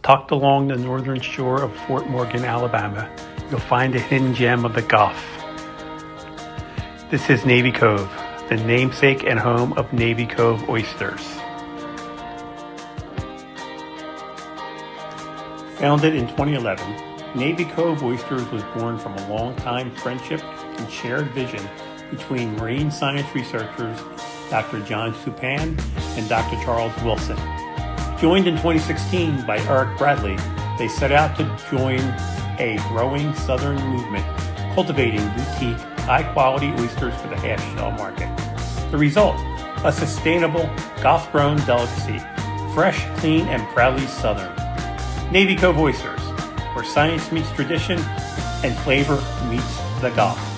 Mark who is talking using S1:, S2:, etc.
S1: Tucked along the northern shore of Fort Morgan, Alabama, you'll find a hidden gem of the Gulf. This is Navy Cove, the namesake and home of Navy Cove Oysters. Founded in 2011, Navy Cove Oysters was born from a long-time friendship and shared vision between marine science researchers Dr. John Supan and Dr. Charles Wilson. Joined in 2016 by Eric Bradley, they set out to join a growing southern movement, cultivating boutique, high-quality oysters for the half-shell market. The result, a sustainable, Gulf-grown delicacy, fresh, clean, and proudly southern. Navy Cove Oysters, where science meets tradition and flavor meets the Gulf.